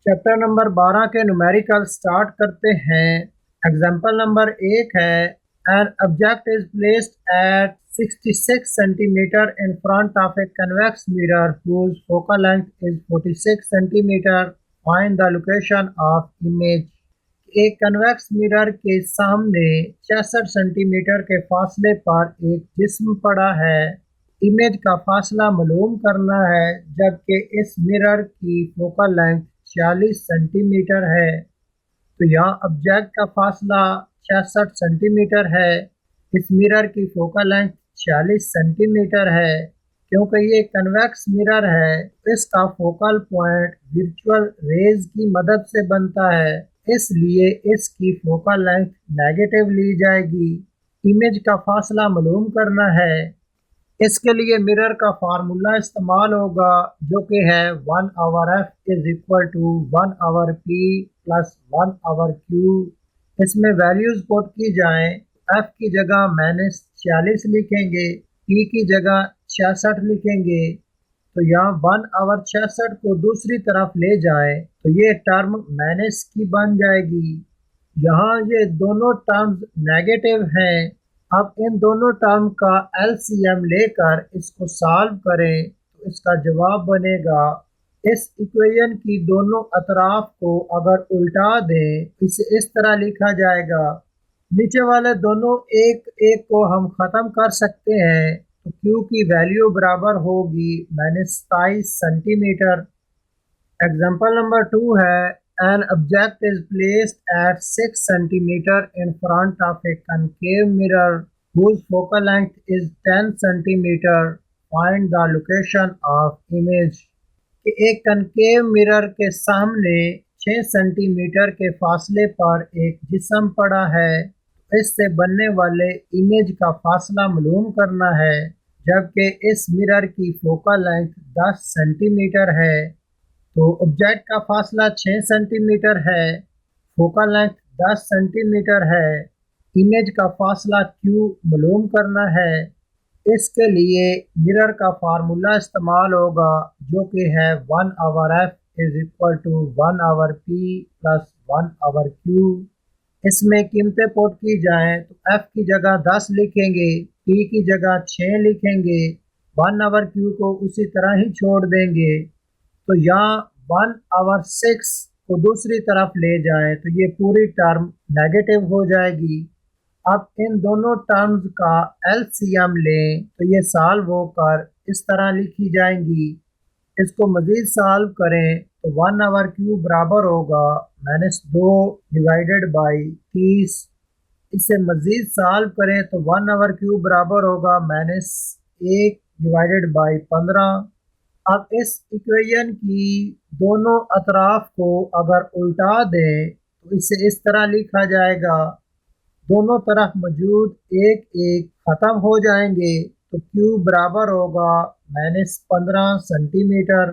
Chapter number 12 के numerical start करते हैं। एग्जाम्पल नंबर 1 है, an object is placed at 66 centimetre in front of a convex mirror whose focal length is 46 centimetre. Find the location of image. एक convex mirror के सामने 66 centimetre के फासले पर एक जिस्म पड़ा है। इमेज का फासला मालूम करना है, जबकि इस मिरर की फोकल लेंथ 46 सेंटीमीटर है। तो यहाँ ऑब्जेक्ट का फासला 66 सेंटीमीटर है, इस मिरर की फोकल लेंथ 46 सेंटीमीटर है। क्योंकि ये कन्वेक्स मिरर है, इसका फोकल पॉइंट वर्चुअल रेज की मदद से बनता है, इसलिए इसकी फोकल लेंथ नेगेटिव ली जाएगी। इमेज का फासला मालूम करना है, इसके लिए मिरर का फार्मूला इस्तेमाल होगा, जो कि है 1/f is equal to 1/p plus 1/q। इसमें वैल्यूज पुट की जाएं। f की जगह -46 लिखेंगे, p की जगह 66 लिखेंगे। तो यहाँ 1/66 को दूसरी तरफ ले जाएं तो ये टर्म माइनस की बन जाएगी। यहाँ ये दोनों टर्म्स नेगेटिव हैं। अब इन दोनों टर्म का एलसीएम लेकर इसको सॉल्व करें तो इसका जवाब बनेगा, इस इक्वेशन की दोनों अतराफ को अगर उल्टा दें, इसे इस तरह लिखा जाएगा। नीचे वाले दोनों एक एक को हम ख़त्म कर सकते हैं, तो Q की वैल्यू बराबर होगी -27 सेंटीमीटर। एग्जाम्पल नंबर 2 है, an object is placed at 6 centimeter in front of a concave mirror whose focal length is 10 centimeter. Find the location of image। कि एक कनकेव मिरर के सामने 6 सेंटीमीटर के फासले पर एक जिस्म पड़ा है, इससे बनने वाले इमेज का फासला मालूम करना है, जबकि इस मिरर की फोकल लेंथ 10 सेंटीमीटर है। तो ऑब्जेक्ट का फासला 6 सेंटीमीटर है, फोकल लेंथ 10 सेंटीमीटर है, इमेज का फासला Q मालूम करना है। इसके लिए मिरर का फार्मूला इस्तेमाल होगा, जो कि है 1/f is equal to 1/p plus 1/q। इसमें कीमतें पुट की जाएं तो f की जगह 10 लिखेंगे, p की जगह 6 लिखेंगे, 1/q को उसी तरह ही छोड़ देंगे। तो यहाँ 1/6 को दूसरी तरफ ले जाएं तो ये पूरी टर्म नेगेटिव हो जाएगी। अब इन दोनों टर्म्स का एलसीएम लें तो ये सॉल्व होकर इस तरह लिखी जाएंगी। इसको मज़ीद सॉल्व करें तो 1/q बराबर होगा -2 डिवाइडेड बाई 30। इसे मज़ीद सॉल्व करें तो 1/q बराबर होगा -1 डिवाइडेड बाई 15। अब इस इक्वेशन की दोनों अतराफ को अगर उल्टा दें तो इसे इस तरह लिखा जाएगा, दोनों तरफ मौजूद एक एक ख़त्म हो जाएंगे, तो Q बराबर होगा -15 सेंटीमीटर।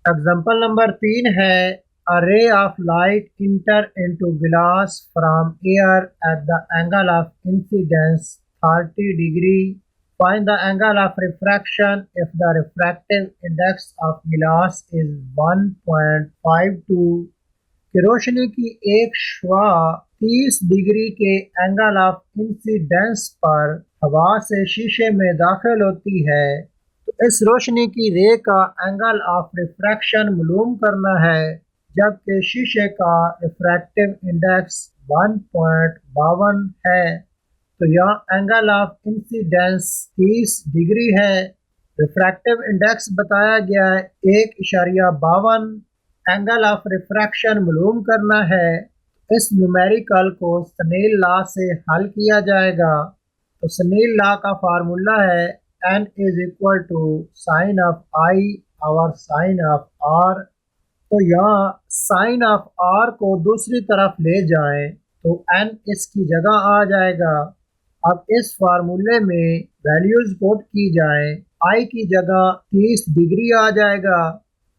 एग्जाम्पल नंबर 3 है, a ray of light enter into glass from air at the angle of incidence 30 degree. Find the angle of refraction if the refractive index of glass is 1.52। कि रोशनी की एक शुआ 30 degree के angle of incidence पर हवा से शीशे में दाखिल होती है, तो इस रोशनी की रे का एंगल ऑफ रिफ्रैक्शन मालूम करना है, जबकि शीशे का रिफ्रैक्टिव इंडेक्स 1.52 है। तो यहाँ एंगल ऑफ इंसिडेंस 30 डिग्री है, रिफ्रैक्टिव इंडेक्स बताया गया है 1.52। एंगल ऑफ रिफ्रैक्शन मालूम करना है, इस न्यूमेरिकल को स्नेल लॉ से हल किया जाएगा। तो स्नेल लॉ का फार्मूला है n is equal to sine of i और साइन ऑफ r। तो यहाँ साइन ऑफ r को दूसरी तरफ ले जाएं तो n इसकी जगह आ जाएगा। अब इस फार्मूले में वैल्यूज पुट की जाएं, i की जगह 30 डिग्री आ जाएगा,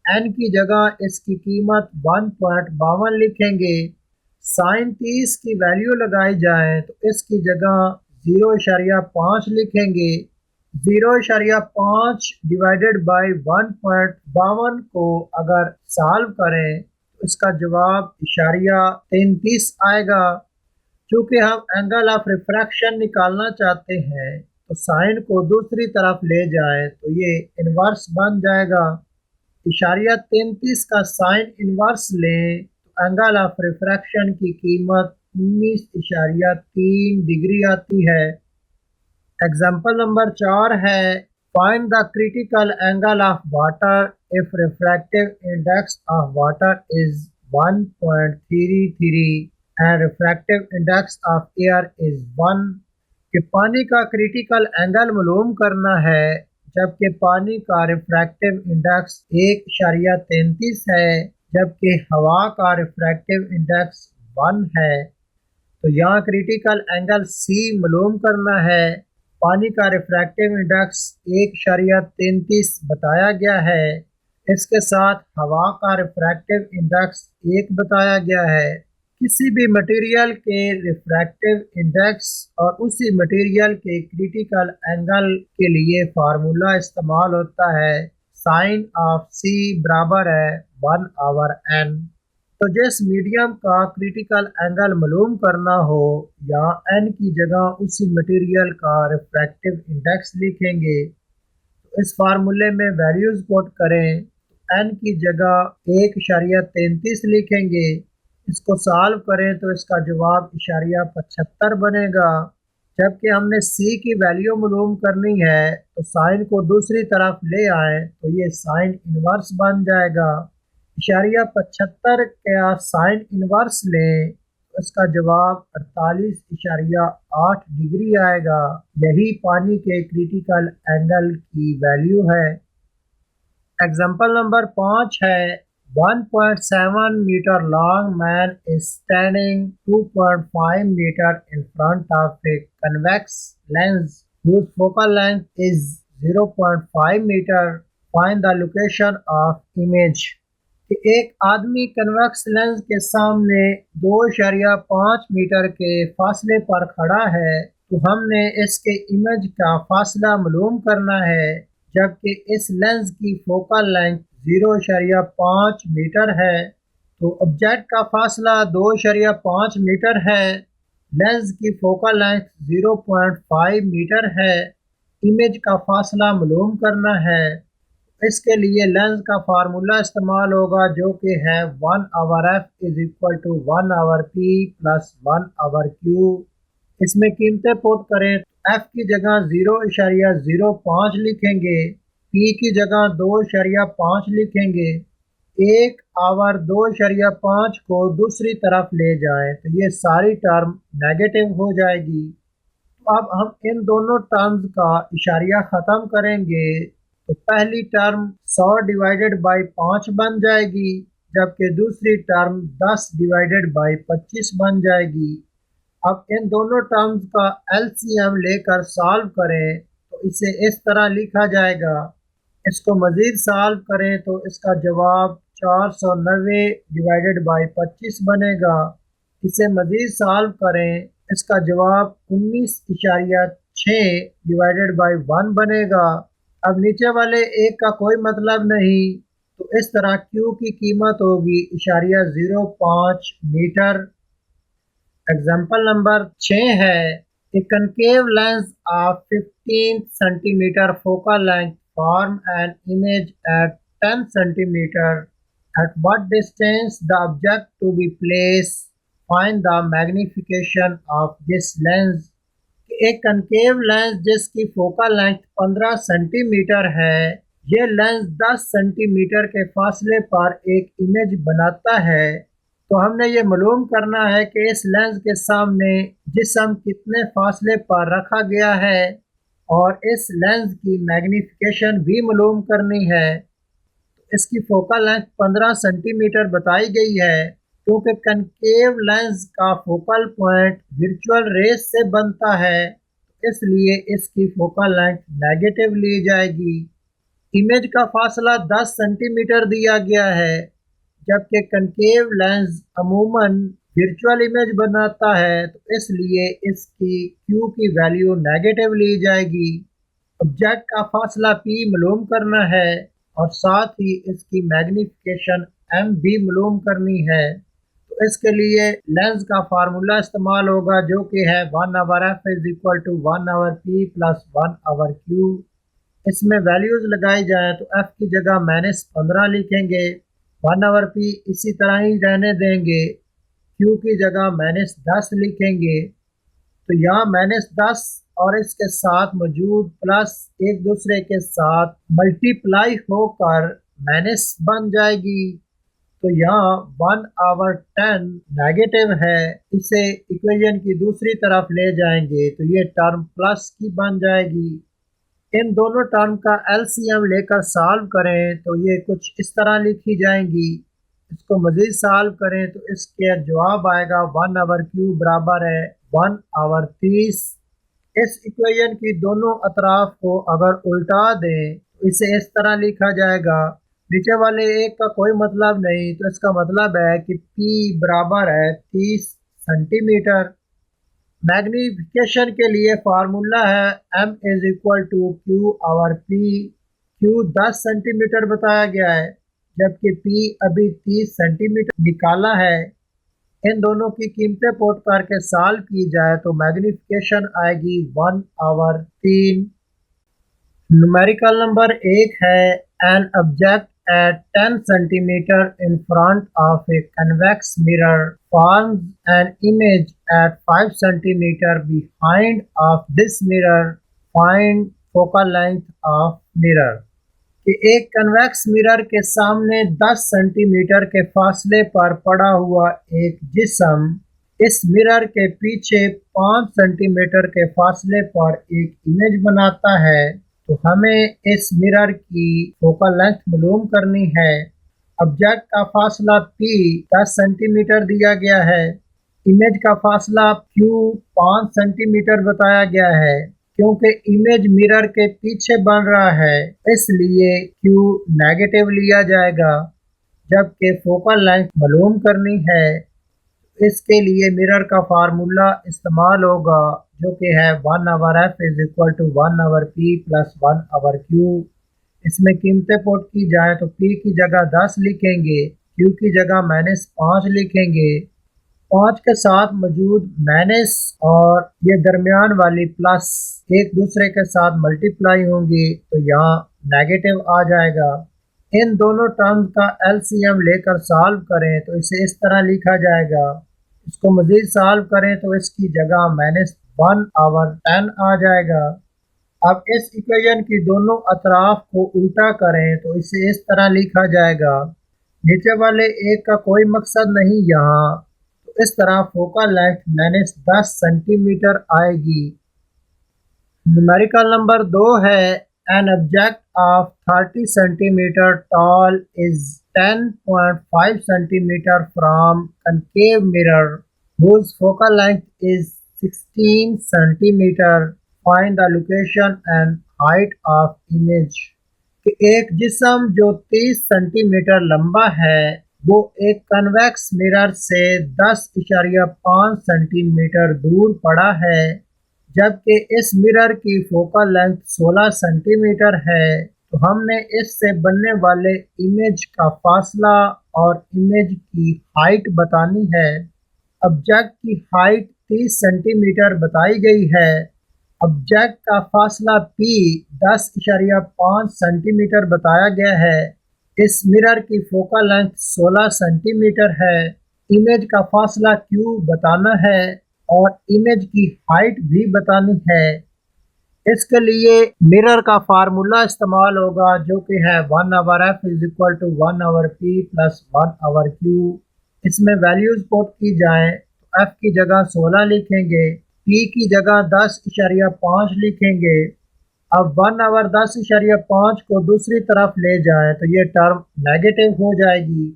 n की जगह इसकी कीमत 1.52 लिखेंगे। साइन 30 की वैल्यू लगाई जाए तो इसकी जगह 0.5 लिखेंगे। 0.5 डिवाइडेड बाई 1.52 को अगर सॉल्व करें इसका जवाब इशारिया 33 आएगा। चूंकि हम एंगल ऑफ रिफ्रैक्शन निकालना चाहते हैं तो साइन को दूसरी तरफ ले जाएं तो ये इन्वर्स बन जाएगा। इशारिया 33 का साइन इन्वर्स लें तो एंगल ऑफ रिफ्रैक्शन की कीमत 19.3 डिग्री आती है। एग्जाम्पल नंबर 4 है, find the critical angle of water if refractive index of water is 1.33 and refractive index of air is 1। कि पानी का क्रिटिकल एंगल मालूम करना है जबकि पानी का रिफ्रैक्टिव इंडेक्स 1.33 है जबकि हवा का रिफ्रैक्टिव इंडेक्स 1 है। तो यहाँ क्रिटिकल एंगल सी मालूम करना है। पानी का रिफ्रैक्टिव इंडेक्स 1.33 बताया गया है। इसके साथ हवा का रिफ्रैक्टिव इंडेक्स 1 बताया गया है। किसी भी मटेरियल के रिफ्रैक्टिव इंडेक्स और उसी मटेरियल के क्रिटिकल एंगल के लिए फार्मूला इस्तेमाल होता है, साइन ऑफ सी बराबर है 1/n। तो जिस मीडियम का क्रिटिकल एंगल मालूम करना हो या n की जगह उसी मटेरियल का रिफ्रैक्टिव इंडेक्स लिखेंगे। तो इस फार्मूले में वैल्यूज पुट करें तो n की जगह 1.33 लिखेंगे। इसको सॉल्व करें तो इसका जवाब इशारिया 75 बनेगा। जबकि हमने c की वैल्यू मालूम करनी है तो साइन को दूसरी तरफ ले आए तो ये साइन इनवर्स बन जाएगा। इशारिया 75 का साइन इनवर्स लें तो इसका जवाब 48.8 डिग्री आएगा। यही पानी के क्रिटिकल एंगल की वैल्यू है। एग्जाम्पल नंबर 5 है, 1.7 meter long man is standing 2.5 meter in front of a convex lens whose focal length is 0.5 meter. Find the location of image। कि एक आदमी कन्वेक्स लेंस के सामने 2.5 मीटर के फासले पर खड़ा है तो हमने इसके इमेज का फासला मालूम करना है जबकि इस लेंस की फोकल लेंथ 0.5 मीटर है। तो ऑब्जेक्ट का फासला 2.5 मीटर है, लेंस की फोकल लेंथ 0.5 मीटर है, इमेज का फासला मालूम करना है। इसके लिए लेंस का फार्मूला इस्तेमाल होगा जो कि है 1/f = 1/p + 1/q। इसमें कीमतें पुट करें तो f की जगह 0.05 लिखेंगे, p की जगह 2.5 लिखेंगे। 1/2.5 को दूसरी तरफ ले जाएं तो ये सारी टर्म नेगेटिव हो जाएगी। तो अब हम इन दोनों टर्म्स का इशारिया ख़त्म करेंगे तो पहली टर्म 100/5 बन जाएगी जबकि दूसरी टर्म 10/25 बन जाएगी। अब इन दोनों टर्म्स का एलसीएम लेकर सॉल्व करें तो इसे इस तरह लिखा जाएगा। इसको मज़ीद सॉल्व करें तो इसका जवाब 490/25 बनेगा। इसे मज़ीद सॉल्व करें, इसका जवाब 19.6/1 बनेगा। अब नीचे वाले एक का कोई मतलब नहीं तो इस तरह Q की कीमत होगी इशारिया 0.5 मीटर। एग्जाम्पल नंबर 6 है, a concave lens of 15 centimetre focal length form an image at 10 centimetre. At what distance the object to be place, find the magnification of this lens. एक कनकेव लेंस जिसकी focal length 15 centimetre है, ये lens 10 centimetre के फासले पर एक image बनाता है। तो हमने ये मालूम करना है कि इस लेंस के सामने जिस्म कितने फासले पर रखा गया है और इस लेंस की मैग्निफिकेशन भी मालूम करनी है। इसकी फोकल लेंथ 15 सेंटीमीटर बताई गई है क्योंकि कनकेव लेंस का फोकल पॉइंट वर्चुअल रेस से बनता है, इसलिए इसकी फोकल लेंथ नेगेटिव ली जाएगी। इमेज का फासला 10 सेंटीमीटर दिया गया है जबकि कनकेव लेंस अमूमन वर्चुअल इमेज बनाता है तो इसलिए इसकी Q की वैल्यू नेगेटिव ली जाएगी। ऑब्जेक्ट का फासला P मालूम करना है और साथ ही इसकी मैग्निफिकेशन एम भी मालूम करनी है। तो इसके लिए लेंस का फार्मूला इस्तेमाल होगा जो कि है 1/f is equal to 1/p plus 1/q। इसमें वैल्यूज लगाई जाए तो f की जगह -15 लिखेंगे, 1/p इसी तरह ही रहने देंगे, q की जगह -10 लिखेंगे। तो यहाँ -10 और इसके साथ मौजूद प्लस एक दूसरे के साथ मल्टीप्लाई होकर माइनस बन जाएगी। तो यहाँ 1/10 नेगेटिव है, इसे इक्वेशन की दूसरी तरफ ले जाएंगे तो ये टर्म प्लस की बन जाएगी। इन दोनों टर्म का एलसीएम लेकर सॉल्व करें तो ये कुछ इस तरह लिखी जाएंगी। इसको मज़ीद सॉल्व करें तो इसके जवाब आएगा 1/q बराबर है 1/30। इस इक्वेशन की दोनों अतराफ को अगर उल्टा दें तो इसे इस तरह लिखा जाएगा। नीचे वाले एक का कोई मतलब नहीं तो इसका मतलब है कि p बराबर है 30 सेंटीमीटर। मैग्नीफिकेशन के लिए फार्मूला है m is equal to q/p। q 10 centimetre बताया गया है जबकि p अभी 30 सेंटीमीटर निकाला है। इन दोनों की कीमतें पुट करके सॉल्व की जाए तो मैग्नीफिकेशन आएगी 1/3। न्यूमेरिकल नंबर 1 है an object at 10 centimeter in front of a convex mirror forms an image at 5 centimeter behind of this mirror. Find focal length of mirror. कि एक कन्वेक्स मिरर के सामने 10 सेंटीमीटर के फासले पर पड़ा हुआ एक जिस्म इस मिरर के पीछे 5 सेंटीमीटर के फासले पर एक इमेज बनाता है। तो हमें इस मिरर की फोकल लेंथ मालूम करनी है। ऑब्जेक्ट का फासला p 10 सेंटीमीटर दिया गया है, इमेज का फासला q 5 सेंटीमीटर बताया गया है। क्योंकि इमेज मिरर के पीछे बन रहा है इसलिए q नेगेटिव लिया जाएगा, जबकि फोकल लेंथ मालूम करनी है। इसके लिए मिरर का फार्मूला इस्तेमाल होगा जो कि है 1/f is equal to 1/p plus 1/q। इसमें कीमतें पुट की जाए तो p की जगह 10 लिखेंगे, q की जगह -5 लिखेंगे। 5 के साथ मौजूद माइनस और ये दरमियान वाली प्लस एक दूसरे के साथ मल्टीप्लाई होंगी तो यहाँ नेगेटिव आ जाएगा। इन दोनों टर्म्स का एलसीएम लेकर सॉल्व करें तो इसे इस तरह लिखा जाएगा। इसको मज़ीद सॉल्व करें तो इसकी जगह -1/10 आ जाएगा। अब इस इक्वेशन की दोनों अतराफ को उल्टा करें तो इसे इस तरह लिखा जाएगा। नीचे वाले एक का कोई मकसद नहीं यहाँ, तो इस तरह फोकल लेंथ -10 सेंटीमीटर आएगी। न्यूमेरिकल नंबर 2 है an object of 30 centimetre tall is 10.5 centimetre from concave mirror whose focal length is 16 centimeter. Find the location and height of image. कि एक जिस्म जो 30 सेंटीमीटर लंबा है वो एक कन्वेक्स मिरर से 10.5 सेंटीमीटर दूर पड़ा है, जबकि इस मिरर की फोकल लेंथ 16 सेंटीमीटर है। तो हमने इससे बनने वाले इमेज का फासला और इमेज की हाइट बतानी है। ऑब्जेक्ट की हाइट 30 सेंटीमीटर बताई गई है। ऑब्जेक्ट का फासला p 10.5 सेंटीमीटर बताया गया है। इस मिरर की फोकल लेंथ 16 सेंटीमीटर है। इमेज का फासला q बताना है और इमेज की हाइट भी बतानी है। इसके लिए मिरर का फार्मूला इस्तेमाल होगा जो कि है 1/f is equal to 1/p plus 1/q। इसमें वैल्यूज पुट की जाएं तो f की जगह 16 लिखेंगे, p की जगह 10.5 लिखेंगे। अब 1/10.5 को दूसरी तरफ ले जाएं तो ये टर्म नेगेटिव हो जाएगी।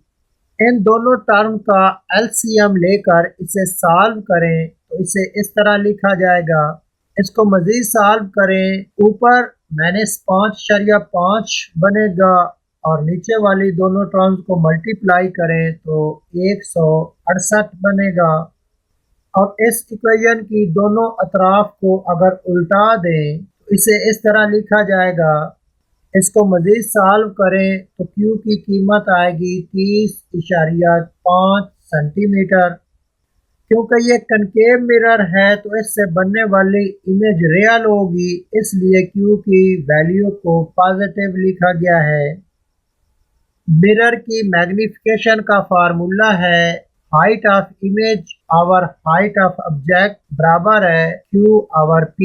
इन दोनों टर्म का एलसीएम लेकर इसे सॉल्व करें तो इसे इस तरह लिखा जाएगा। इसको मज़ीद सॉल्व करें, ऊपर -5.5 बनेगा और नीचे वाली दोनों टर्म्स को मल्टीप्लाई करें तो 168 बनेगा। अब इस इक्वेशन की दोनों अतराफ को अगर उल्टा दें तो इसे इस तरह लिखा जाएगा। इसको मज़ीद सॉल्व करें तो Q की कीमत आएगी 30.5 सेंटीमीटर। क्योंकि ये कनकेव मिरर है तो इससे बनने वाली इमेज रियल होगी, इसलिए Q की वैल्यू को पॉजिटिव लिखा गया है। मिरर की मैग्निफिकेशन का फार्मूला है height of image over height of object बराबर है Q आवर P।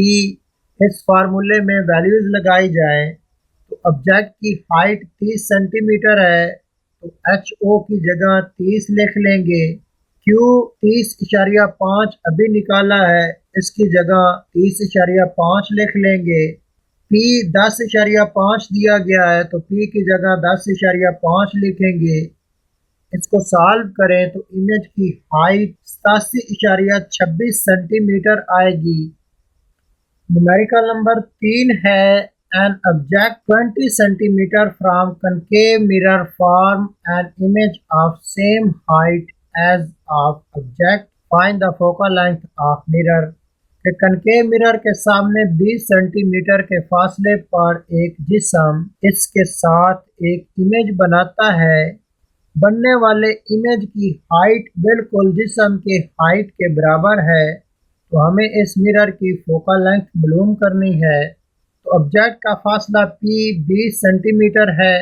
इस फार्मूले में वैल्यूज लगाई जाएं तो ऑब्जेक्ट की हाइट 30 सेंटीमीटर है तो HO की जगह 30 लिख लेंगे। Q 30.5 अभी निकाला है, इसकी जगह 30.5 लिख लेंगे। P 10.5 दिया गया है तो P की जगह 10.5 लिखेंगे। इसको सॉल्व करें तो इमेज की हाइट 87.26 सेंटीमीटर आएगी। न्यूमेरिकल नंबर 3 है an object 20 centimeter from concave mirror form an image of same height as of object. Find the focal length of mirror. कि कनकेव मिरर के सामने 20 सेंटीमीटर के फासले पर एक जिस्म इसके साथ एक इमेज बनाता है। बनने वाले इमेज की हाइट बिल्कुल जिस्म के हाइट के बराबर है, तो हमें इस मिरर की फोकल लेंथ मालूम करनी है। तो ऑब्जेक्ट का फासला P 20 सेंटीमीटर है।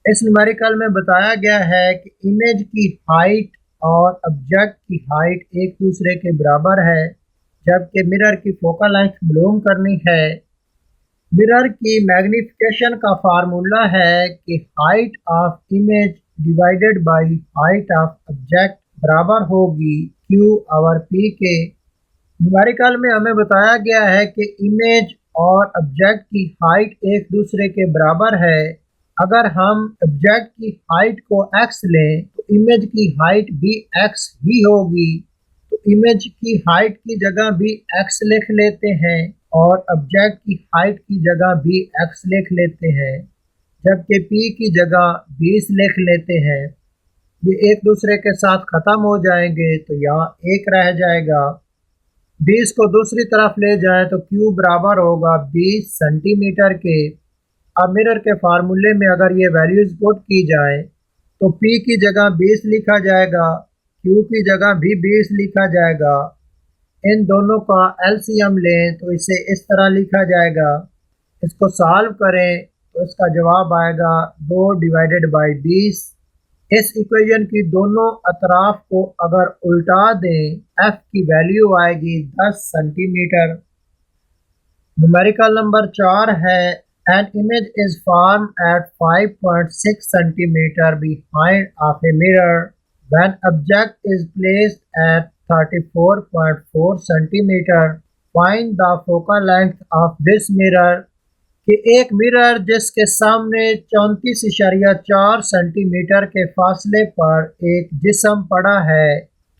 इस न्यूमेरिकल में बताया गया है कि इमेज की हाइट और ऑब्जेक्ट की हाइट एक दूसरे के बराबर है, जबकि मिरर की फोकल लेंथ मालूम करनी है। मिरर की मैग्निफिकेशन का फार्मूला है कि height of image divided by height of object बराबर होगी Q आवर P के। न्यूमेरिकल में हमें बताया गया है कि इमेज और ऑब्जेक्ट की हाइट एक दूसरे के बराबर है। अगर हम ऑब्जेक्ट की हाइट को x लें तो इमेज की हाइट भी x ही होगी, तो इमेज की हाइट की जगह भी x लिख लेते हैं और ऑब्जेक्ट की हाइट की जगह भी x लिख लेते हैं, जबकि P की जगह 20 लिख लेते हैं। ये एक दूसरे के साथ ख़त्म हो जाएंगे तो यहाँ एक रह जाएगा। 20 को दूसरी तरफ ले जाएं तो Q बराबर होगा 20 सेंटीमीटर के। अब मिरर के फार्मूले में अगर ये वैल्यूज पुट की जाए तो P की जगह 20 लिखा जाएगा, Q की जगह भी 20 लिखा जाएगा। इन दोनों का LCM लें तो इसे इस तरह लिखा जाएगा। इसको सॉल्व करें तो इसका जवाब आएगा 2 डिवाइडेड बाई 20। इस इक्वेशन की दोनों अतराफ को अगर उल्टा दें f की वैल्यू आएगी 10 सेंटीमीटर। न्यूमेरिकल नंबर 4 है an image is formed at 5.6 centimeter behind of a mirror when object is placed at 34.4 centimeter. Find the focal length of this mirror. कि एक मिरर जिसके सामने 34.4 सेंटीमीटर के फासले पर एक जिस्म पड़ा है,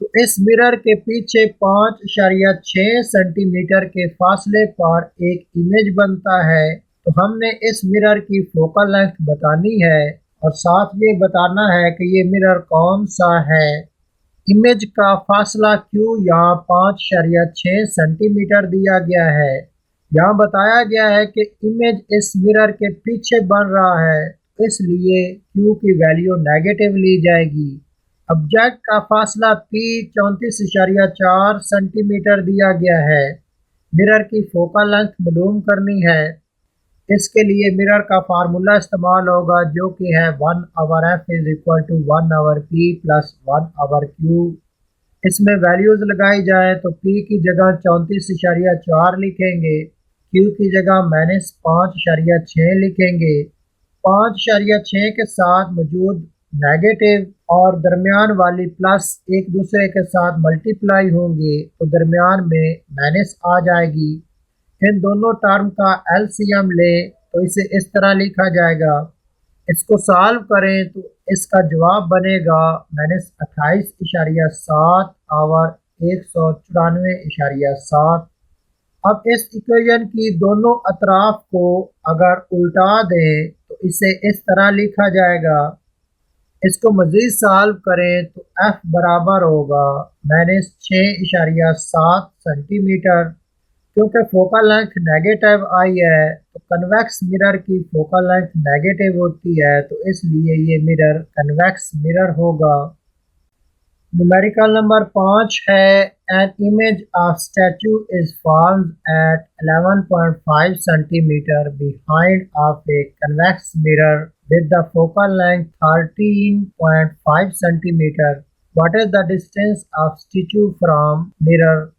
तो इस मिरर के पीछे 5.6 सेंटीमीटर के फासले पर एक इमेज बनता है। तो हमने इस मिरर की फोकल लेंथ बतानी है और साथ ये बताना है कि ये मिरर कौन सा है। इमेज का फासला Q यहाँ 5.6 सेंटीमीटर दिया गया है। यहाँ बताया गया है कि इमेज इस मिरर के पीछे बन रहा है, इसलिए Q की वैल्यू नेगेटिव ली जाएगी। ऑब्जेक्ट का फासला P 34.4 सेंटीमीटर दिया गया है। मिरर की फोकल लेंथ मालूम करनी है। इसके लिए मिरर का फार्मूला इस्तेमाल होगा जो कि है 1 over f is equal to 1 over P plus 1 over Q। इसमें वैल्यूज लगाई जाए तो P की जगह 34.4 लिखेंगे, Q की जगह -5.6 लिखेंगे। 5.6 के साथ मौजूद नेगेटिव और दरमियान वाली प्लस एक दूसरे के साथ मल्टीप्लाई होंगे तो दरमियान में माइनस आ जाएगी। इन दोनों टर्म का LCM लें तो इसे इस तरह लिखा जाएगा। इसको सॉल्व करें तो इसका जवाब बनेगा -28.7 आवर 194.7। अब इस इक्वेशन की दोनों अतराफ को अगर उल्टा दें तो इसे इस तरह लिखा जाएगा। इसको मज़ीद सॉल्व करें तो f बराबर होगा -6.7 सेंटीमीटर, क्योंकि फोकल लेंथ नेगेटिव आई है तो कन्वेक्स मिरर की फोकल लेंथ नेगेटिव होती है, तो इसलिए ये मिरर कन्वेक्स मिरर होगा। न्यूमेरिकल नंबर 5 है an image of statute is formed at 11.5 centimetre behind of a convex mirror with the focal length 13.5 centimeter. What is the distance of statue from mirror?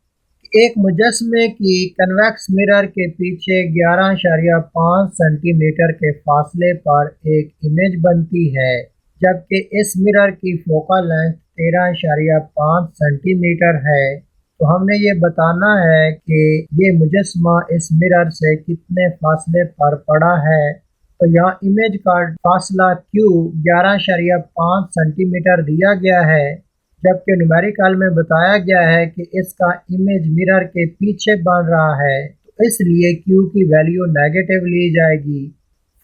एक मुजस्मे की convex mirror के पीछे 11.5 centimetre के फासले पर एक image बनती है, जबकि इस मिरर की फोकल लेंथ 13.5 सेंटीमीटर है। तो हमने ये बताना है कि ये मुजस्मा इस मिरर से कितने फासले पर पड़ा है। तो यहाँ इमेज का फासला Q 11.5 सेंटीमीटर दिया गया है, जबकि न्यूमेरिकल में बताया गया है कि इसका इमेज मिरर के पीछे बन रहा है, तो इसलिए Q की वैल्यू नेगेटिव ली जाएगी।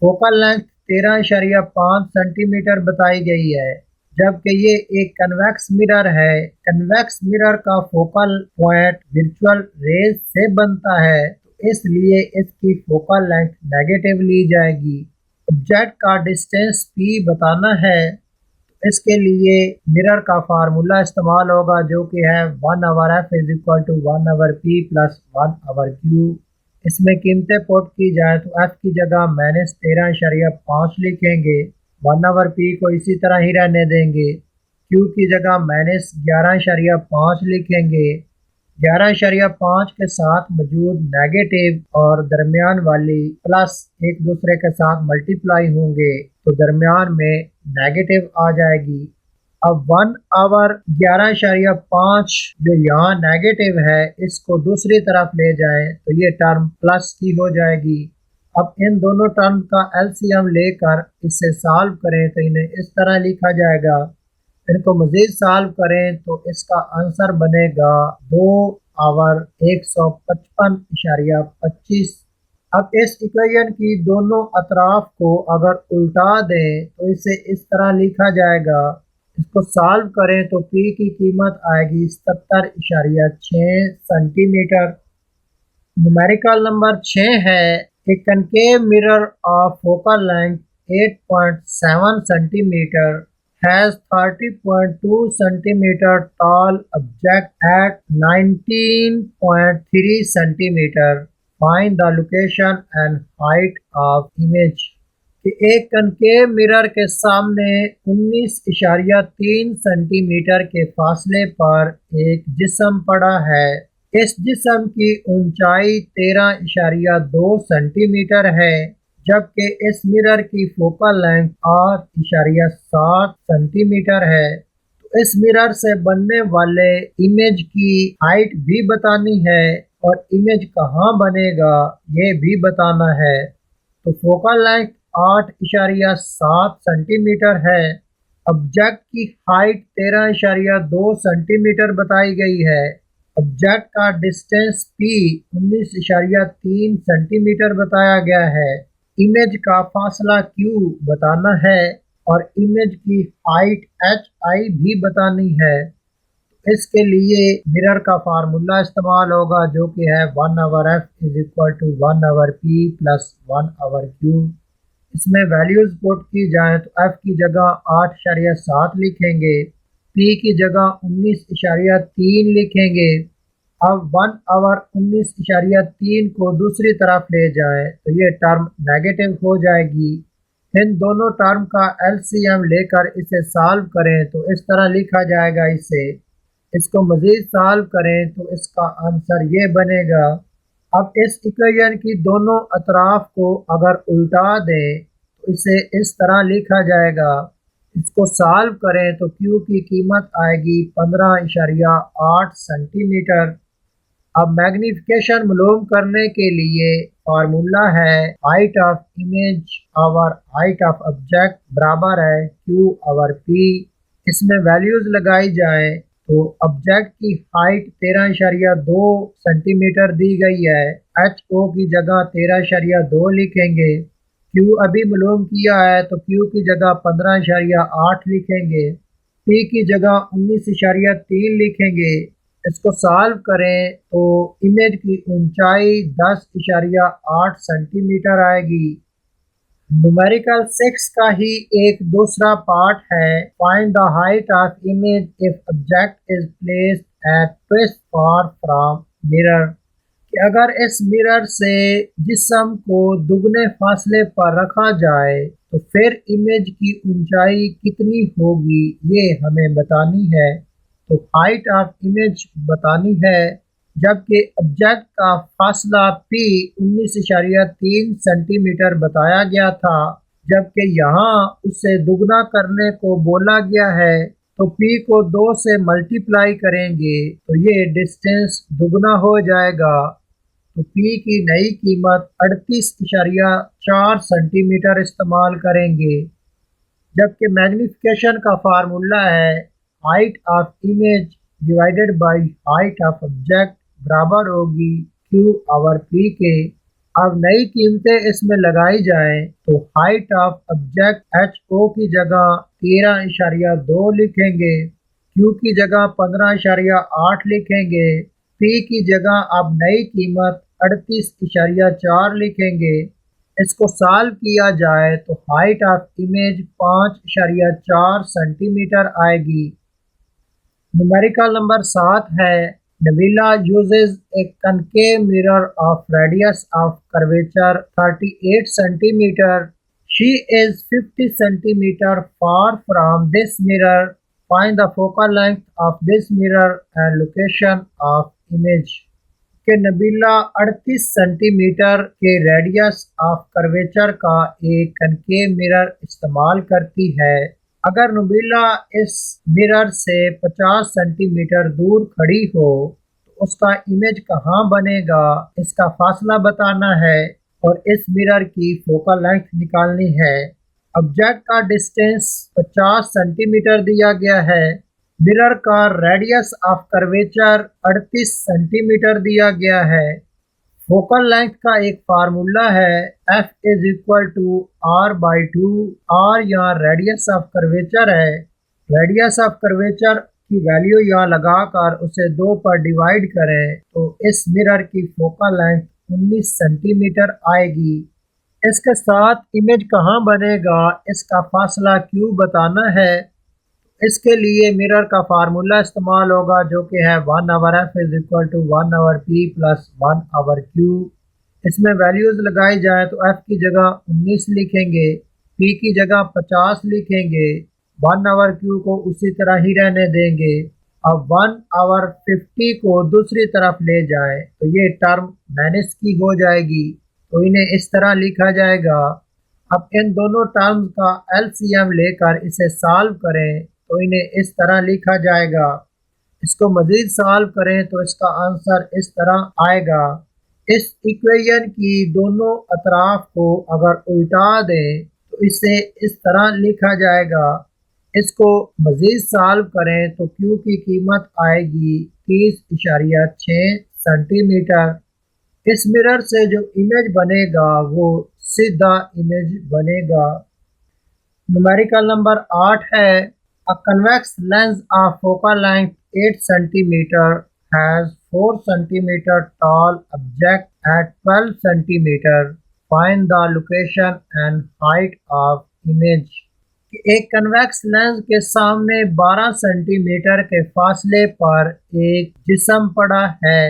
फोकल लेंथ 13.5 सेंटीमीटर बताई गई है, जबकि ये एक कन्वेक्स मिरर है। कन्वेक्स मिरर का फोकल पॉइंट वर्चुअल रेज से बनता है, इसलिए इसकी फोकल लेंथ नेगेटिव ली जाएगी। ऑब्जेक्ट का डिस्टेंस P बताना है, इसके लिए मिरर का फार्मूला इस्तेमाल होगा जो कि है 1/f = 1/p + 1/q। इसमें कीमतें पुट की जाए तो f की जगह -13.5 लिखेंगे, 1/p को इसी तरह ही रहने देंगे, q की जगह -11.5 लिखेंगे। 11.5 के साथ मौजूद नेगेटिव और दरमियान वाली प्लस एक दूसरे के साथ मल्टीप्लाई होंगे, तो दरमियान में नेगेटिव आ जाएगी। अब 1 आवर 11.5 जो यहाँ नेगेटिव है, इसको दूसरी तरफ ले जाएं तो ये टर्म प्लस की हो जाएगी। अब इन दोनों टर्म का एलसीएम लेकर इसे सॉल्व करें तो इन्हें इस तरह लिखा जाएगा। इनको मजीद सॉल्व करें तो इसका आंसर बनेगा 2 आवर 155.25। अब इस इक्वेशन की दोनों अतराफ को अगर उल्टा दें तो इसे इस तरह लिखा जाएगा। इसको सॉल्व करें तो P की कीमत आएगी 77.6 सेंटीमीटर। न्यूमेरिकल नंबर 6 है a concave mirror of focal length 8.7 centimetre has 30.2 centimeter tall object at 19.3 centimeter. Find the location and height of image. कि एक कनकेव मिरर के सामने 19.3 सेंटीमीटर के फासले पर एक जिस्म पड़ा है। इस जिस्म की ऊंचाई 13.2 सेंटीमीटर है, जबकि इस मिरर की फोकल लेंथ 8.7 सेंटीमीटर है। तो इस मिरर से बनने वाले इमेज की हाइट भी बतानी है और इमेज कहाँ बनेगा ये भी बताना है। तो फोकल लेंथ 8.7 सेंटीमीटर है। ऑब्जेक्ट की हाइट 13.2 सेंटीमीटर बताई गई है। ऑब्जेक्ट का डिस्टेंस P 19.3 सेंटीमीटर बताया गया है। इमेज का फासला Q बताना है और इमेज की हाइट HI भी बतानी है। इसके लिए मिरर का फार्मूला इस्तेमाल होगा जो कि है 1/f = 1/p + 1/q। इसमें वैल्यूज पुट की जाए तो f की जगह 8.7 लिखेंगे, p की जगह 19.3 लिखेंगे। अब 1/19.3 को दूसरी तरफ ले जाएं तो ये टर्म नेगेटिव हो जाएगी। इन दोनों टर्म का एलसीएम लेकर इसे सॉल्व करें तो इस तरह लिखा जाएगा। इसको मजीद सॉल्व करें तो इसका आंसर ये बनेगा। अब इस इक्वेशन की दोनों अतराफ को अगर उल्टा दें तो इसे इस तरह लिखा जाएगा। इसको सॉल्व करें तो Q की कीमत आएगी 15.8 सेंटीमीटर। अब मैग्निफिकेशन मालूम करने के लिए फार्मूला है height of image over height of object बराबर है Q/P। इसमें वैल्यूज लगाई जाए तो ऑब्जेक्ट की हाइट 13.2 सेंटीमीटर दी गई है, HO की जगह 13.2 लिखेंगे। Q अभी मालूम किया है तो Q की जगह 15.8 लिखेंगे, P की जगह 19.3 लिखेंगे। इसको सॉल्व करें तो इमेज की ऊंचाई 10.8 सेंटीमीटर आएगी। न्यूमेरिकल 6 का ही एक दूसरा पार्ट है, find the height of image if object is placed at twist far from mirror, कि अगर इस मिरर से जिस्म को दुगने फासले पर रखा जाए तो फिर इमेज की ऊंचाई कितनी होगी, ये हमें बतानी है। तो हाइट ऑफ इमेज बतानी है, जबकि ऑब्जेक्ट का फासला P 19.3 सेंटीमीटर बताया गया था, जबकि यहाँ उसे दुगना करने को बोला गया है, तो P को 2 से मल्टीप्लाई करेंगे तो ये डिस्टेंस दुगना हो जाएगा। तो P की नई कीमत 38.4 सेंटीमीटर इस्तेमाल करेंगे, जबकि मैग्निफिकेशन का फार्मूला है height of image divided by height of object बराबर होगी Q/P के। अब नई कीमतें इसमें लगाई जाएं तो हाइट ऑफ ऑब्जेक्ट HO की जगह 13.2 लिखेंगे, Q की जगह 15.8 लिखेंगे, P की जगह अब नई कीमत 38.4 लिखेंगे। इसको सॉल्व किया जाए तो हाइट ऑफ इमेज 5.4 सेंटीमीटर आएगी। न्यूमेरिकल नंबर 7 है, Nabila uses a concave mirror of radius of curvature 38 centimeter. She is 50 centimeter far from this mirror. Find the focal length of this mirror and location of image. कि Nabila 38 centimetre के radius of curvature का एक concave mirror इस्तेमाल करती है। अगर नबीला इस mirror से 50 सेंटीमीटर दूर खड़ी हो तो उसका इमेज कहाँ बनेगा, इसका फासला बताना है और इस मिरर की फोकल लेंथ निकालनी है। ऑब्जेक्ट का डिस्टेंस 50 सेंटीमीटर दिया गया है, मिरर का रेडियस ऑफ कर्वेचर 38 सेंटीमीटर दिया गया है। फोकल लेंथ का एक फार्मूला है F = R/2। R यहाँ रेडियस ऑफ कर्वेचर है, रेडियस ऑफ कर्वेचर की वैल्यू यहाँ लगाकर उसे 2 पर डिवाइड करें तो इस मिरर की फोकल लेंथ 19 सेंटीमीटर आएगी। इसके साथ इमेज कहाँ बनेगा, इसका फासला Q बताना है। इसके लिए मिरर का फार्मूला इस्तेमाल होगा जो कि है 1/f = 1/p + 1/q। इसमें वैल्यूज़ लगाई जाए तो f की जगह 19 लिखेंगे, p की जगह 50 लिखेंगे, 1/q को उसी तरह ही रहने देंगे। अब 1/50 को दूसरी तरफ ले जाएं तो ये टर्म माइनस की हो जाएगी, तो इन्हें इस तरह लिखा जाएगा। अब इन दोनों टर्म्स का LCM लेकर इसे सॉल्व करें तो इन्हें इस तरह लिखा जाएगा। इसको मज़ीद सॉल्व करें तो इसका आंसर इस तरह आएगा। इस इक्वेशन की दोनों अतराफ को अगर उल्टा दें तो इसे इस तरह लिखा जाएगा। इसको मज़ीद सॉल्व करें तो Q की कीमत आएगी 30.6 सेंटीमीटर। इस मिरर से जो इमेज बनेगा वो सीधा इमेज बनेगा। न्यूमेरिकल नंबर 8 है, A convex lens of focal length 8 cm has 4 cm tall object at 12 cm. Find the location and height of image. एक कन्वेक्स लेंस के सामने 12 सेंटीमीटर के फासले पर एक जिस्म पड़ा है।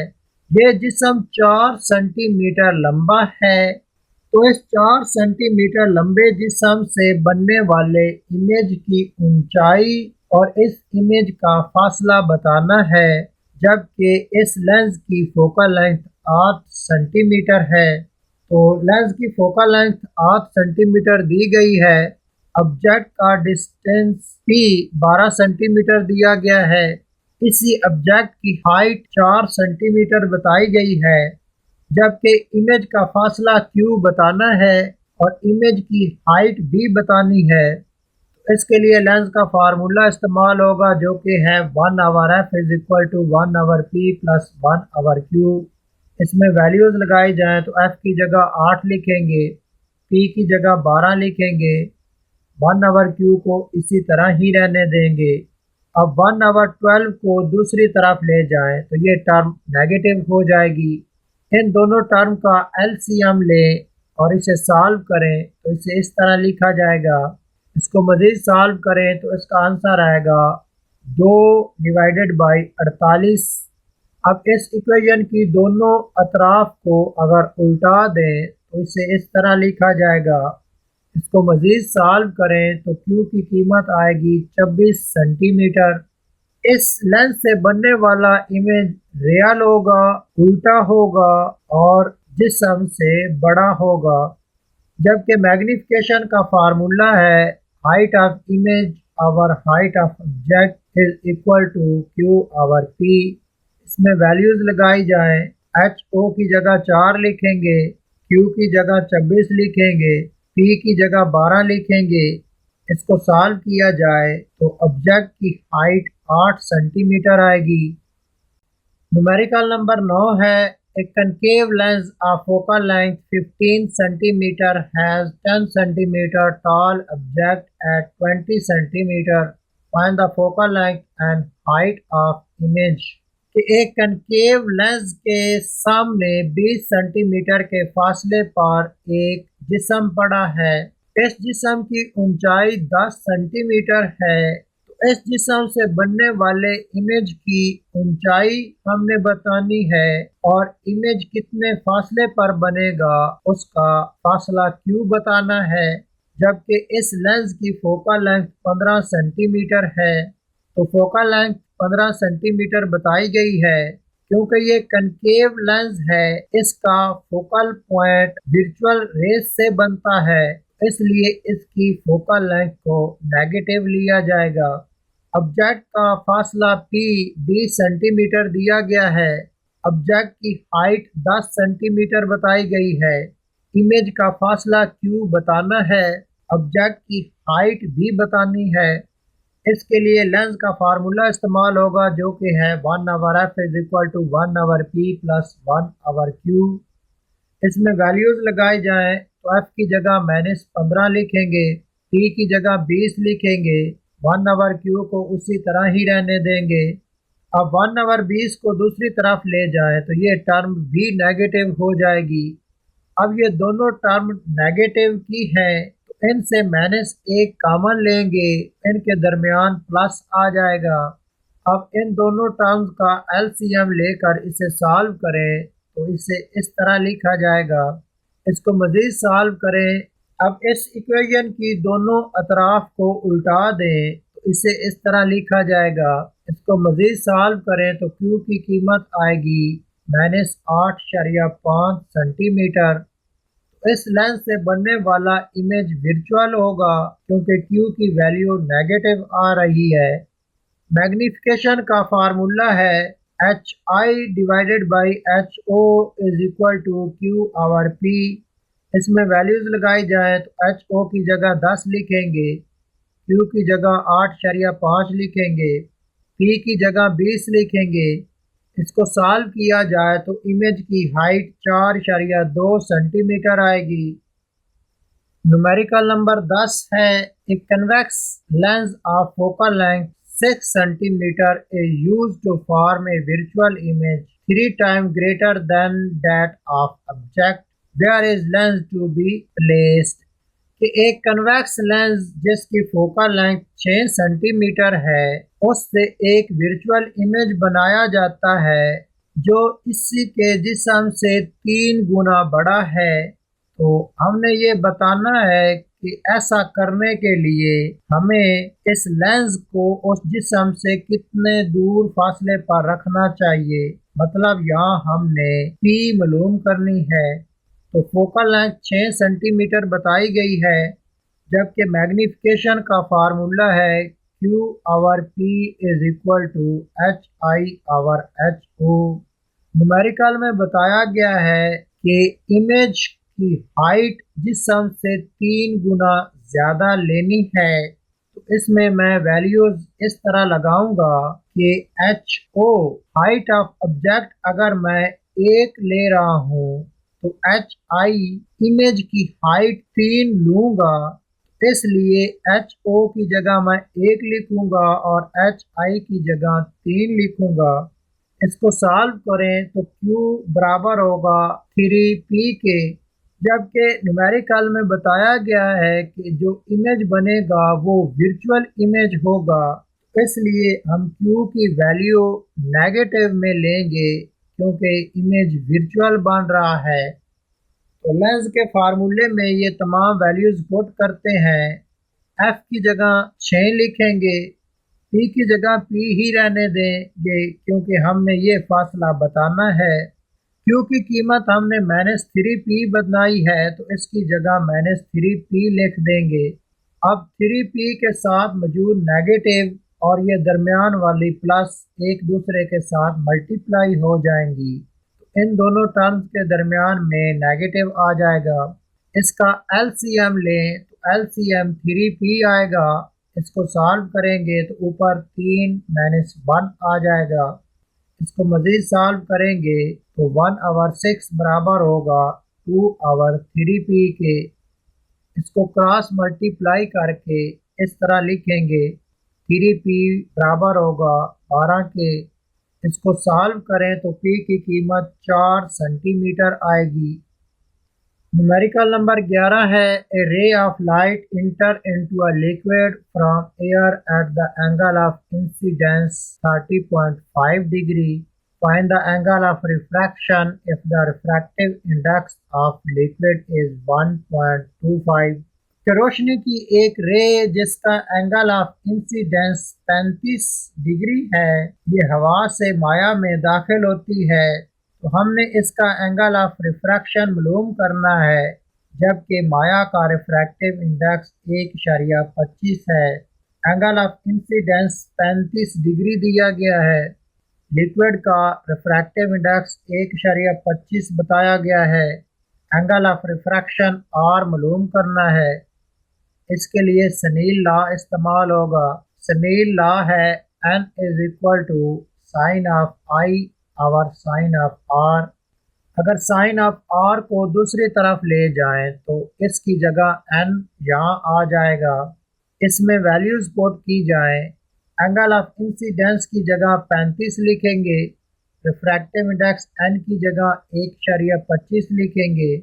ये जिस्म 4 सेंटीमीटर लंबा है, तो इस 4 सेंटीमीटर लंबे जिस्म से बनने वाले इमेज की ऊंचाई और इस इमेज का फासला बताना है, जबकि इस लेंस की फोकल लेंथ 8 सेंटीमीटर है। तो लेंस की फोकल लेंथ 8 सेंटीमीटर दी गई है, ऑब्जेक्ट का डिस्टेंस P 12 सेंटीमीटर दिया गया है, इसी ऑब्जेक्ट की हाइट 4 सेंटीमीटर बताई गई है, जबकि इमेज का फासला Q बताना है और इमेज की हाइट भी बतानी है। तो इसके लिए लेंस का फार्मूला इस्तेमाल होगा जो कि है 1/f = 1/p + 1/q। इसमें वैल्यूज़ लगाई जाएं तो f की जगह 8 लिखेंगे, p की जगह 12 लिखेंगे, 1/q को इसी तरह ही रहने देंगे। अब 1/12 को दूसरी तरफ ले जाएं तो ये टर्म नेगेटिव हो जाएगी। इन दोनों टर्म का एलसीएम लें और इसे सॉल्व करें तो इसे इस तरह लिखा जाएगा। इसको मज़ीद सॉल्व करें तो इसका आंसर आएगा 2/48। अब इस इक्वेशन की दोनों अतराफ को अगर उल्टा दें तो इसे इस तरह लिखा जाएगा। इसको मज़ीद सॉल्व करें तो Q की कीमत आएगी 26 सेंटीमीटर। इस लेंस से बनने वाला इमेज रियल होगा, उल्टा होगा और जिस्म से बड़ा होगा। जबकि मैग्निफिकेशन का फार्मूला है height of image over height of object is equal to Q over P। इसमें वैल्यूज लगाई जाएं। HO की जगह 4 लिखेंगे, Q की जगह 26 लिखेंगे, P की जगह 12 लिखेंगे। इसको सॉल्व किया जाए तो ऑब्जेक्ट की हाइट 8 सेंटीमीटर आएगी। न्यूमेरिकल नंबर 9 है A concave lens of focal length 15 centimeter has 10 centimeter tall object at 20 centimeter. Find the focal length and height of image. कि एक कनकेव लेंस के सामने 20 सेंटीमीटर के फासले पर एक जिस्म पड़ा है। इस जिस्म की ऊंचाई 10 सेंटीमीटर है। तो इस जिस्म से बनने वाले इमेज की ऊंचाई हमने बतानी है और इमेज कितने फासले पर बनेगा उसका फासला Q बताना है। जबकि इस लेंस की फोकल लेंथ 15 सेंटीमीटर है तो फोकल लेंथ 15 सेंटीमीटर बताई गई है। क्योंकि ये कनकेव लेंस है, इसका फोकल पॉइंट वर्चुअल रेस से बनता है, इसलिए इसकी फोकल लेंथ को नेगेटिव लिया जाएगा। ऑब्जेक्ट का फासला P 20 सेंटीमीटर दिया गया है। ऑब्जेक्ट की हाइट 10 सेंटीमीटर बताई गई है। इमेज का फासला Q बताना है, ऑब्जेक्ट की हाइट भी बतानी है। इसके लिए लेंस का फार्मूला इस्तेमाल होगा जो कि है 1/f is equal to 1/p plus 1/q। इसमें वैल्यूज लगाई जाएं तो f की जगह -15 लिखेंगे, p की जगह 20 लिखेंगे, 1/q को उसी तरह ही रहने देंगे। अब 1/20 को दूसरी तरफ ले जाएं तो ये टर्म भी नेगेटिव हो जाएगी। अब ये दोनों टर्म नेगेटिव की हैं तो इनसे -1 कॉमन लेंगे, इनके दरमियान प्लस आ जाएगा। अब इन दोनों टर्म्स का एलसीएम लेकर इसे सॉल्व करें तो इसे इस तरह लिखा जाएगा। इसको मज़ीद सॉल्व करें। अब इस इक्वेशन की दोनों अतराफ को उल्टा दें तो इसे इस तरह लिखा जाएगा। इसको मज़ीद सॉल्व करें तो Q की कीमत आएगी -8.5 सेंटीमीटर। इस लेंस से बनने वाला इमेज वर्चुअल होगा क्योंकि Q की वैल्यू नेगेटिव आ रही है। मैग्निफिकेशन का फार्मूला है HI/HO is equal to Q over P। इसमें वैल्यूज लगाई जाएं तो HO की जगह 10 लिखेंगे, Q की जगह 8.5 लिखेंगे, P की जगह 20 लिखेंगे। इसको सॉल्व किया जाए तो इमेज की हाइट 4.2 सेंटीमीटर आएगी। न्यूमेरिकल नंबर 10 है एक convex lens of focal length 6 centimetre is used to form a virtual image 3 times greater than that of object where is lens to be placed। कि एक convex lens जिसकी focal length 6 centimetre है उससे एक virtual image बनाया जाता है जो इसी के जिस्म से 3 गुना बड़ा है। तो हमने ये बताना है कि ऐसा करने के लिए हमें इस लेंस को उस जिस्म से कितने दूर फासले पर रखना चाहिए, मतलब यहाँ हमने P मालूम करनी है। तो फोकल लेंथ 6 सेंटीमीटर बताई गई है, जबकि मैग्निफिकेशन का फार्मूला है Q over P is equal to HI over HO। Numerical में बताया गया है कि इमेज की हाइट जिस्म से 3 गुना ज़्यादा लेनी है। तो इसमें मैं वैल्यूज इस तरह लगाऊंगा कि HO हाइट ऑफ ऑब्जेक्ट अगर मैं 1 ले रहा हूँ तो HI इमेज की हाइट 3 लूँगा। इसलिए एच ओ की जगह मैं 1 लिखूंगा और एच आई की जगह 3 लिखूंगा। इसको सॉल्व करें तो Q बराबर होगा 3P के, जबकि न्यूमेरिकल में बताया गया है कि जो इमेज बनेगा वो वर्चुअल इमेज होगा। इसलिए हम Q की वैल्यू नेगेटिव में लेंगे क्योंकि इमेज वर्चुअल बन रहा है। तो लेंस के फार्मूले में ये तमाम वैल्यूज पुट करते हैं। F की जगह 6 लिखेंगे, P की जगह P ही रहने देंगे क्योंकि हमने ये फासला बताना है। Q की कीमत हमने -3P बनाई है तो इसकी जगह -3P लिख देंगे। अब 3P के साथ मौजूद नेगेटिव और ये दरमियान वाली प्लस एक दूसरे के साथ मल्टीप्लाई हो जाएंगी। इन दोनों टर्म्स के दरमियान में नेगेटिव आ जाएगा। इसका एलसीएम लें तो एलसीएम 3P आएगा। इसको सॉल्व करेंगे तो ऊपर 3 -1 आ जाएगा। इसको मज़ीद सॉल्व करेंगे तो 1/6 बराबर होगा 2/3P के। इसको क्रॉस मल्टीप्लाई करके इस तरह लिखेंगे 3P बराबर होगा 12 के। इसको सॉल्व करें तो P की कीमत 4 सेंटीमीटर आएगी। न्यूमेरिकल नंबर 11 है a ray of light enter into a liquid from air at the angle of incidence 30.5 degree. Find the angle of refraction if the refractive index of liquid is 1.25। कि रोशनी की एक रे जिसका angle of incidence 35 degree है, ये हवा से माया में दाखिल होती है, तो हमने इसका एंगल ऑफ रिफ्रैक्शन मालूम करना है, जबकि माया का रिफ्रैक्टिव इंडेक्स 1.25 है। एंगल ऑफ इंसिडेंस 35 डिग्री दिया गया है। लिक्विड का रिफ्रैक्टिव इंडेक्स 1.25 बताया गया है। एंगल ऑफ रिफ्रैक्शन R मालूम करना है। इसके लिए स्नेल लॉ इस्तेमाल होगा। स्नेल लॉ है N is equal to sine of I और साइन ऑफ R। अगर साइन ऑफ R को दूसरी तरफ ले जाएं तो इसकी जगह N यहाँ आ जाएगा। इसमें वैल्यूज पुट की जाएं। एंगल ऑफ इंसिडेंस की जगह 35 लिखेंगे। रिफ्रैक्टिव इंडेक्स N की जगह 1.25 लिखेंगे।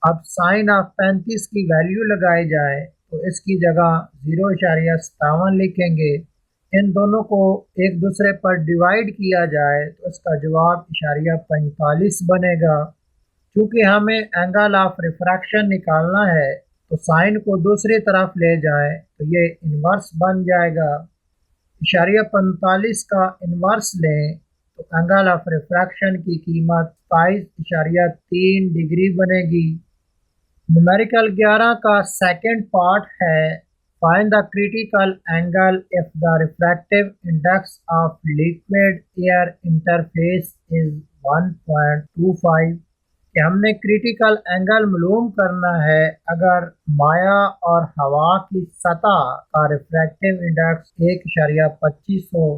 अब साइन ऑफ 35 की वैल्यू लगाई जाए तो इसकी जगह 0.57 लिखेंगे। इन दोनों को एक दूसरे पर डिवाइड किया जाए तो इसका जवाब 0.45 बनेगा। चूँकि हमें एंगल ऑफ रिफ्रैक्शन निकालना है तो साइन को दूसरी तरफ ले जाएं तो ये इन्वर्स बन जाएगा। 0.45 का इन्वर्स लें तो एंगल ऑफ रिफ्रैक्शन की कीमत 27.3 डिग्री बनेगी। न्यूमेरिकल 11 का सेकंड पार्ट है find the critical angle if the refractive index of liquid air interface is 1.25। कि हमने क्रिटिकल एंगल मालूम करना है अगर माया और हवा की सतह का रिफ्रैक्टिव इंडेक्स 1.25 हो,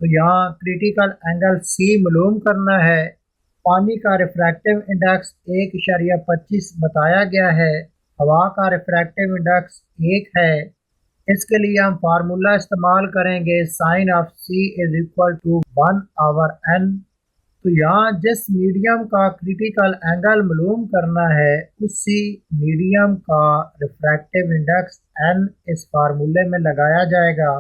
तो यहाँ क्रिटिकल एंगल C मालूम करना है। पानी का रिफ्रैक्टिव इंडेक्स 1.25 बताया गया है। हवा का रिफ्रैक्टिव इंडेक्स 1 है। इसके लिए हम फार्मूला इस्तेमाल करेंगे sine of C is equal to 1/n। तो यहाँ जिस मीडियम का क्रिटिकल एंगल मालूम करना है उसी मीडियम का रिफ्रैक्टिव इंडेक्स n इस फार्मूले में लगाया जाएगा।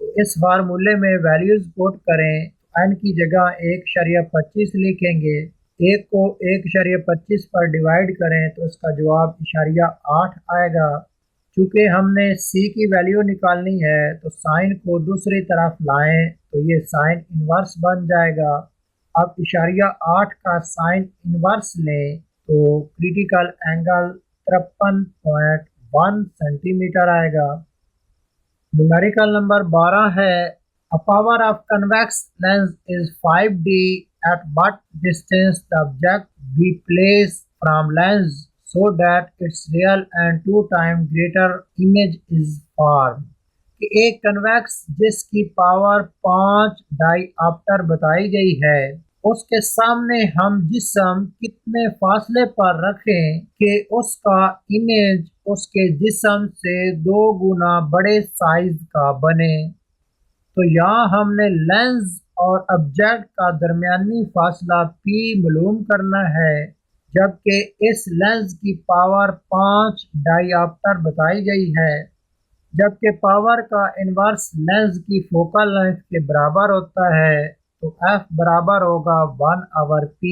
तो इस फार्मूले में वैल्यूज पुट करें। n की जगह 1.25 लिखेंगे। 1 को 1.25 पर डिवाइड करें तो इसका जवाब 0.8 आएगा। चूँकि हमने C की वैल्यू निकालनी है तो साइन को दूसरी तरफ लाएं तो ये साइन इन्वर्स बन जाएगा। अब 0.8 का साइन इन्वर्स लें तो क्रिटिकल एंगल 53.1 सेंटीमीटर आएगा। न्यूमेरिकल नंबर 12 है A power of convex lens is 5D at what distance the object be placed from lens so that its real and 2 times greater image is formed। कि एक convex जिसकी power 5 डाईऑप्टर बताई गई है उसके सामने हम जिस्म कितने फासले पर रखें कि उसका इमेज उसके जिस्म से 2 गुना बड़े साइज का बने। तो यहाँ हमने लेंस और ऑब्जेक्ट का दरमियानी फासला p मालूम करना है, जबकि इस लेंस की पावर 5 डायऑप्टर बताई गई है, जबकि पावर का इन्वर्स लेंस की फोकल लेंथ के बराबर होता है। तो F बराबर होगा 1/p।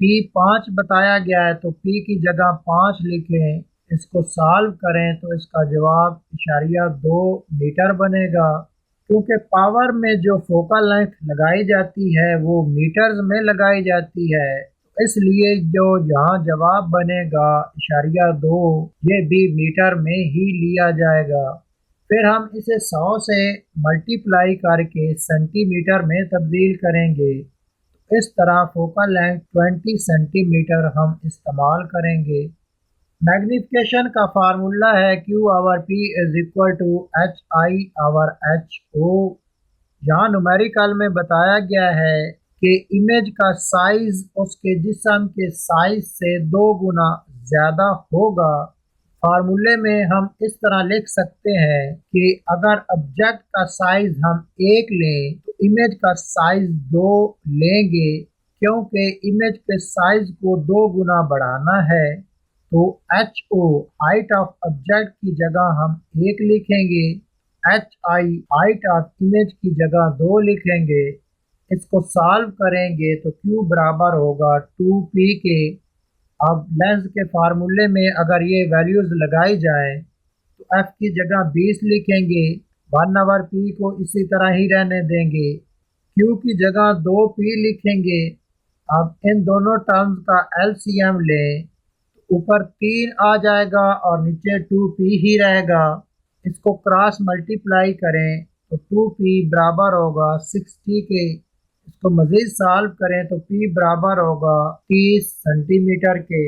p 5 बताया गया है तो p की जगह 5 लिखें। इसको सॉल्व करें तो इसका जवाब इशारिया 2 मीटर बनेगा। क्योंकि पावर में जो फोकल लेंथ लगाई जाती है वो मीटर्स में लगाई जाती है, इसलिए जो यहाँ जवाब बनेगा इशारिया 2, ये भी मीटर में ही लिया जाएगा। फिर हम इसे 100 से मल्टीप्लाई करके सेंटीमीटर में तब्दील करेंगे। इस तरह फोकल लेंथ 20 सेंटीमीटर हम इस्तेमाल करेंगे। मैग्नीफिकेशन का फार्मूला है Q/P = HI/HO। यहाँ न्यूमेरिकल में बताया गया है कि इमेज का साइज उसके जिस्म के साइज से 2 गुना ज़्यादा होगा। फार्मूले में हम इस तरह लिख सकते हैं कि अगर ऑब्जेक्ट का साइज हम 1 लें तो इमेज का साइज 2 लेंगे, क्योंकि इमेज के साइज को 2 गुना बढ़ाना है। तो HO हाइट ऑफ ऑब्जेक्ट की जगह हम 1 लिखेंगे, HI हाइट ऑफ इमेज की जगह 2 लिखेंगे। इसको सॉल्व करेंगे तो Q बराबर होगा 2P के। अब लेंस के फार्मूले में अगर ये वैल्यूज लगाई जाए तो F की जगह 20 लिखेंगे, 1/P को इसी तरह ही रहने देंगे, Q की जगह 2P लिखेंगे। अब इन दोनों टर्म्स का LCM लें, ऊपर 3 आ जाएगा और नीचे 2P ही रहेगा। इसको क्रॉस मल्टीप्लाई करें तो 2P बराबर होगा 60 के। इसको मज़ीद सॉल्व करें तो P बराबर होगा 30 सेंटीमीटर के।